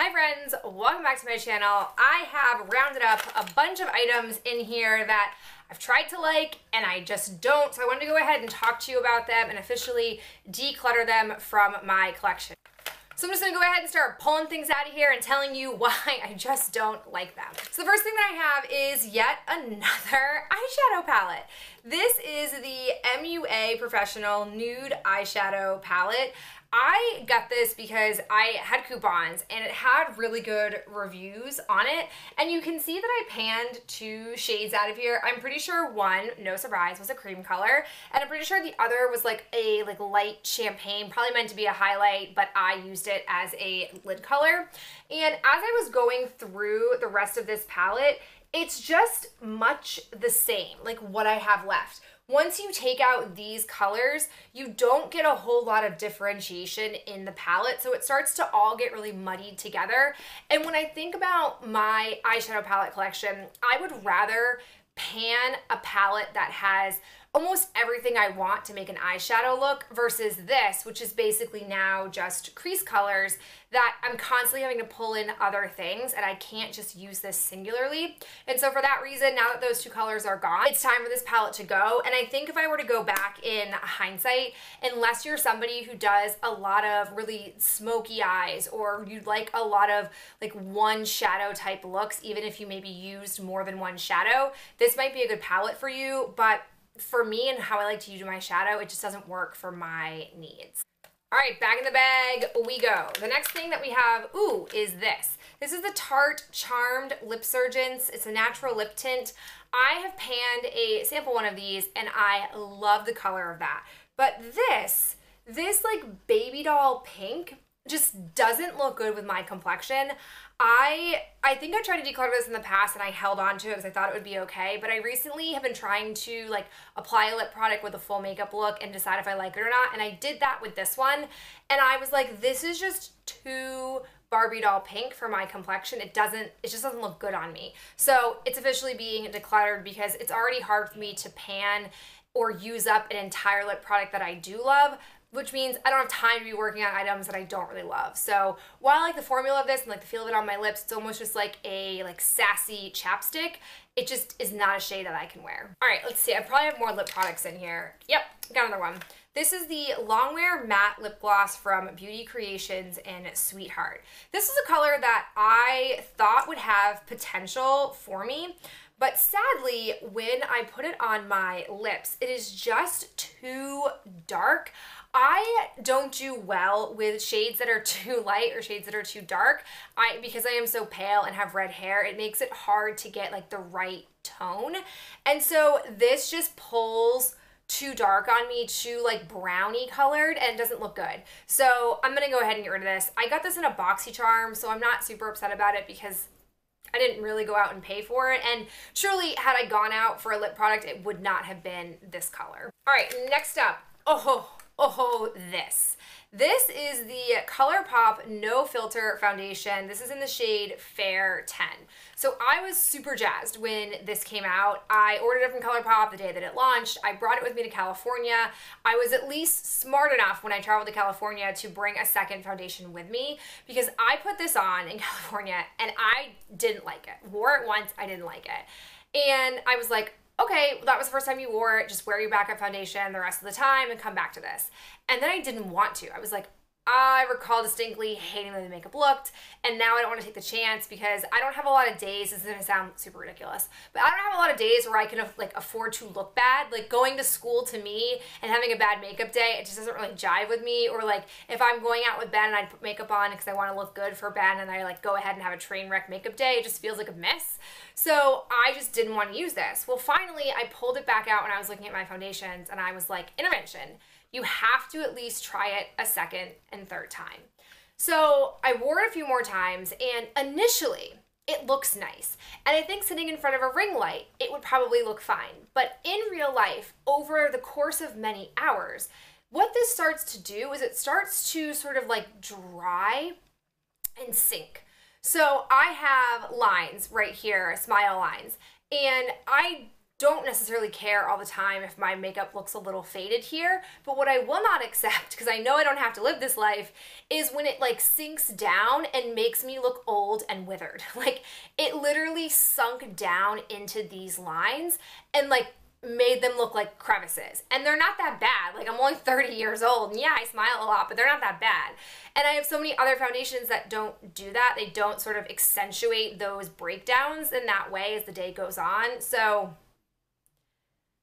Hi friends, welcome back to my channel. I have rounded up a bunch of items in here that I've tried to like and I just don't, so I wanted to go ahead and talk to you about them and officially declutter them from my collection. So I'm just gonna go ahead and start pulling things out of here and telling you why I just don't like them. So the first thing that I have is yet another eyeshadow palette. This is the MUA Professional Nude Eyeshadow Palette. I got this because I had coupons and it had really good reviews on it, and you can see that I panned two shades out of here. I'm pretty sure one, no surprise, was a cream color, and I'm pretty sure the other was like a light champagne, probably meant to be a highlight, but I used it as a lid color. And as I was going through the rest of this palette, it's just much the same, like what I have left. Once you take out these colors, you don't get a whole lot of differentiation in the palette, so it starts to all get really muddied together. And when I think about my eyeshadow palette collection, I would rather pan a palette that has almost everything I want to make an eyeshadow look versus this, which is basically now just crease colors that I'm constantly having to pull in other things and I can't just use this singularly. And so for that reason, now that those two colors are gone, it's time for this palette to go. And I think if I were to go back in hindsight, unless you're somebody who does a lot of really smoky eyes or you'd like a lot of like one shadow type looks, even if you maybe used more than one shadow, this might be a good palette for you. But for me and how I like to use my shadow, it just doesn't work for my needs. All right, back in the bag we go. The next thing that we have, is this. This is the Tarte Charmed Lip Surgence. It's a natural lip tint. I have panned a sample one of these and I love the color of that. But this like baby doll pink just doesn't look good with my complexion. I think I tried to declutter this in the past and I held on to it because I thought it would be okay, but I recently have been trying to like apply a lip product with a full makeup look and decide if I like it or not, and I did that with this one, and I was like, this is just too Barbie doll pink for my complexion. It just doesn't look good on me. So it's officially being decluttered because it's already hard for me to pan or use up an entire lip product that I do love, which means I don't have time to be working on items that I don't really love. So while I like the formula of this and like the feel of it on my lips, it's almost just like a sassy chapstick. It just is not a shade that I can wear. All right, let's see. I probably have more lip products in here. Yep, got another one. This is the Longwear Matte Lip Gloss from Beauty Creations in Sweetheart. This is a color that I thought would have potential for me, but sadly, when I put it on my lips, it is just too dark. I don't do well with shades that are too light or shades that are too dark. Because I am so pale and have red hair, it makes it hard to get like the right tone. And so this just pulls too dark on me, too like brownie colored, and it doesn't look good. So I'm gonna go ahead and get rid of this. I got this in a BoxyCharm, so I'm not super upset about it because I didn't really go out and pay for it, and truly, had I gone out for a lip product, it would not have been this color. All right, next up, this. This is the ColourPop No Filter Foundation. This is in the shade Fair 10. So I was super jazzed when this came out. I ordered it from ColourPop the day that it launched. I brought it with me to California. I was at least smart enough when I traveled to California to bring a second foundation with me, because I put this on in California and I didn't like it. Wore it once, I didn't like it. And I was like, okay, well, that was the first time you wore it, just wear your backup foundation the rest of the time and come back to this. And then I didn't want to. I was like, I recall distinctly hating the way the makeup looked, and now I don't want to take the chance because I don't have a lot of days. This is going to sound super ridiculous, but I don't have a lot of days where I can like afford to look bad. Like going to school to me and having a bad makeup day, it just doesn't really jive with me. Or like if I'm going out with Ben and I put makeup on because I want to look good for Ben and I like go ahead and have a train wreck makeup day, it just feels like a mess. So I just didn't want to use this. Well, finally I pulled it back out when I was looking at my foundations and I was like, intervention. You have to at least try it a second and third time. So I wore it a few more times, and initially it looks nice. And I think sitting in front of a ring light, it would probably look fine. But in real life, over the course of many hours, what this starts to do is it starts to sort of like dry and sink. So I have lines right here, smile lines, and I don't necessarily care all the time if my makeup looks a little faded here, but what I will not accept, because I know I don't have to live this life, is when it like sinks down and makes me look old and withered. Like it literally sunk down into these lines and like made them look like crevices. And they're not that bad. Like I'm only 30 years old and yeah, I smile a lot, but they're not that bad. And I have so many other foundations that don't do that. They don't sort of accentuate those breakdowns in that way as the day goes on. So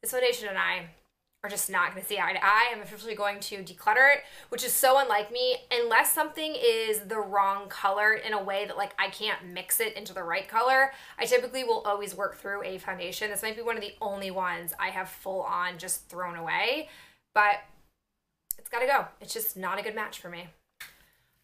this foundation and I are just not going to see eye to eye. I'm officially going to declutter it, which is so unlike me. Unless something is the wrong color in a way that like I can't mix it into the right color, I typically will always work through a foundation. This might be one of the only ones I have full on just thrown away, but it's got to go. It's just not a good match for me.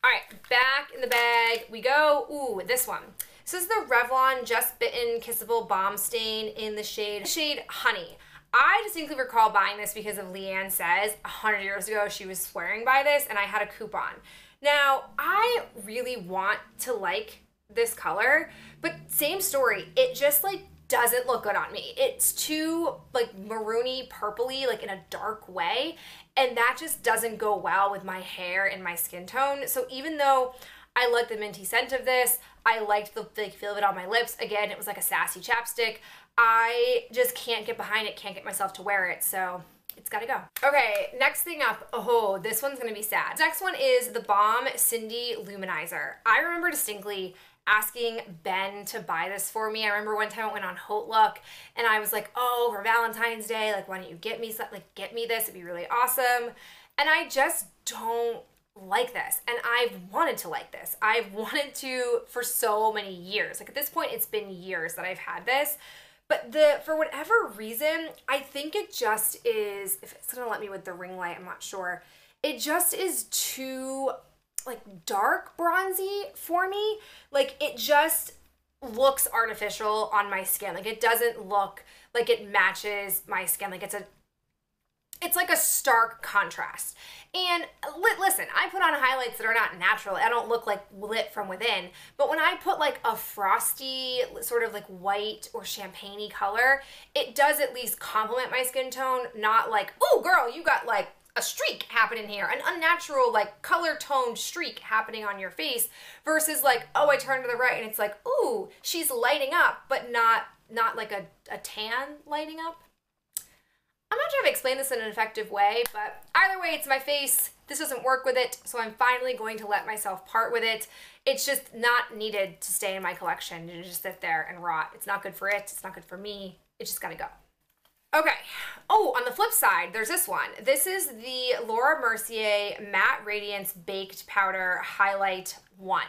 All right, back in the bag we go. Ooh, this one. This is the Revlon Just Bitten Kissable Balm Stain in the shade Honey. I distinctly recall buying this because of Leanne Says. 100 years ago, she was swearing by this, and I had a coupon. Now, I really want to like this color, but same story. It just like doesn't look good on me. It's too like maroony purpley, like in a dark way, and that just doesn't go well with my hair and my skin tone. So even though I like the minty scent of this, I liked the feel of it on my lips. Again, it was like a sassy chapstick. I just can't get behind it, can't get myself to wear it, so it's gotta go. Okay, next thing up, oh, this one's gonna be sad. Next one is the Balm Cindy Luminizer. I remember distinctly asking Ben to buy this for me. I remember one time I went on HauteLook and I was like, oh, for Valentine's Day, like, why don't you get me something, like, get me this, it'd be really awesome. And I just don't like this, and I've wanted to like this. I've wanted to for so many years. Like at this point, it's been years that I've had this. But for whatever reason, I think it just is, if it's gonna let me with the ring light, I'm not sure. It just is too like dark bronzy for me. Like it just looks artificial on my skin. Like it doesn't look like it matches my skin. Like it's like a stark contrast. And listen, I put on highlights that are not natural. I don't look like lit from within. But when I put like a frosty, sort of like white or champagne-y color, it does at least complement my skin tone. Not like, oh girl, you got like a streak happening here. An unnatural like color-toned streak happening on your face. Versus like, oh, I turn to the right and it's like, ooh, she's lighting up, but not like a tan lighting up. I'm not sure if I explained this in an effective way, but either way, it's my face. This doesn't work with it, so I'm finally going to let myself part with it. It's just not needed to stay in my collection to just sit there and rot. It's not good for it. It's not good for me. It's just gotta go. Okay. Oh, on the flip side, there's this one. This is the Laura Mercier Matte Radiance Baked Powder Highlight 1.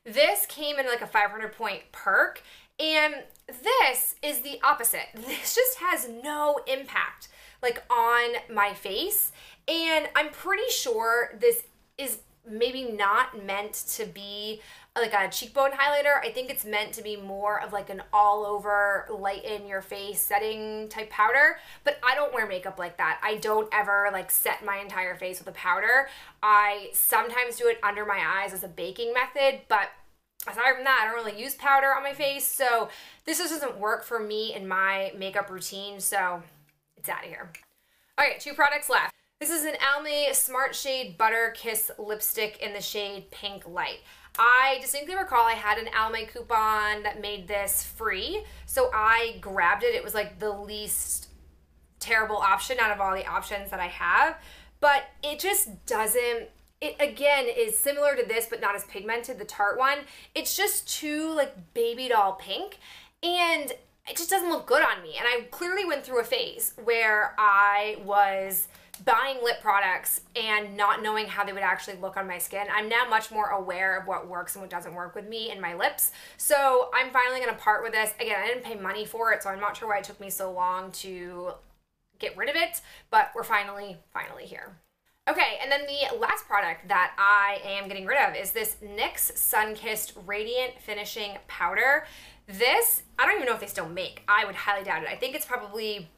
This came in like a 500-point perk, and this is the opposite. This just has no impact like on my face, and I'm pretty sure this is maybe not meant to be like a cheekbone highlighter. I think it's meant to be more of like an all over light in your face setting type powder, but I don't wear makeup like that. I don't ever like set my entire face with a powder. I sometimes do it under my eyes as a baking method, but aside from that, I don't really use powder on my face, so this just doesn't work for me in my makeup routine, so it's out of here. All right, 2 products left. This is an Almay Smart Shade Butter Kiss lipstick in the shade Pink Light. I distinctly recall I had an Almay coupon that made this free, so I grabbed it. It was like the least terrible option out of all the options that I have, but it just doesn't, it again is similar to this, but not as pigmented, the Tarte one. It's just too like baby doll pink, and it just doesn't look good on me. And I clearly went through a phase where I was buying lip products and not knowing how they would actually look on my skin. I'm now much more aware of what works and what doesn't work with me and my lips. So I'm finally gonna part with this. Again, I didn't pay money for it, so I'm not sure why it took me so long to get rid of it, but we're finally here. Okay, and then the last product that I am getting rid of is this NYX Sunkissed Radiant Finishing Powder. This, I don't even know if they still make. I would highly doubt it. I think it's probably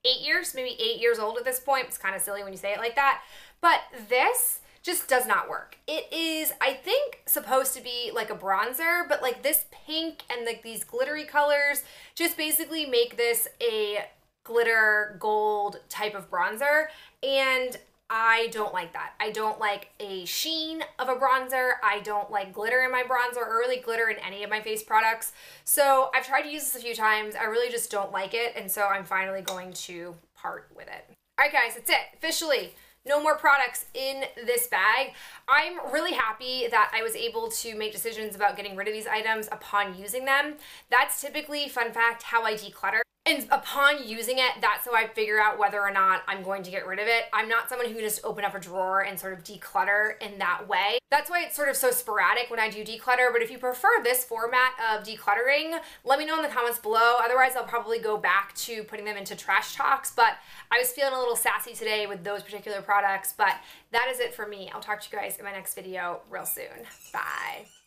8 years, maybe 8 years old at this point. It's kind of silly when you say it like that. But this just does not work. It is, I think, supposed to be like a bronzer, but like this pink and like these glittery colors just basically make this a glitter gold type of bronzer, and I don't like that. I don't like a sheen of a bronzer. I don't like glitter in my bronzer or really glitter in any of my face products. So I've tried to use this a few times. I really just don't like it, and so I'm finally going to part with it. All right, guys, that's it. Officially, no more products in this bag. I'm really happy that I was able to make decisions about getting rid of these items upon using them. That's typically, fun fact, how I declutter. And upon using it, that's how I figure out whether or not I'm going to get rid of it. I'm not someone who can just open up a drawer and sort of declutter in that way. That's why it's sort of so sporadic when I do declutter, but if you prefer this format of decluttering, let me know in the comments below. Otherwise, I'll probably go back to putting them into trash talks, but I was feeling a little sassy today with those particular products, but that is it for me. I'll talk to you guys in my next video real soon. Bye.